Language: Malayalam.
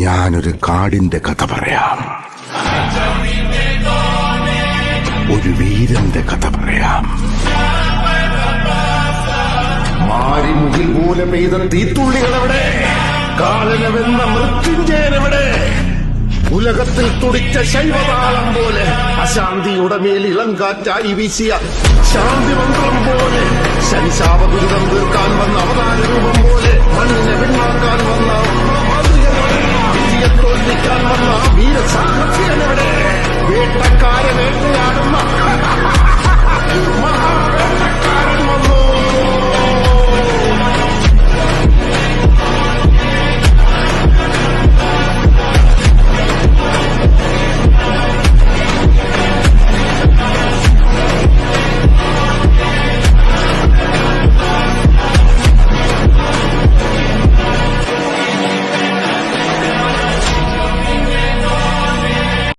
ഞാനൊരു കാടിന്റെ കഥ പറയാം, ഒരു വീരന്റെ കഥ പറയാം. മാരിമുകിൽ പോലെ പെയ്ത തീത്തുള്ളികളെവിടെ? കാലനവെന്ന മൃത്യുഞ്ജയനെവിടെ? ഉലകത്തിൽ തുടിച്ച ശൈവതാളം പോലെ അശാന്തിയുടെ മേൽ ഇളങ്കാറ്റായി വീശിയ ശാന്തി മന്ത്രം പോലെ ശനിശാപ ദുരിതം തീർക്കാൻ വന്ന അവതാര രൂപം പോലെ മണ്ണിനെ പിന്നാക്കാൻ വന്ന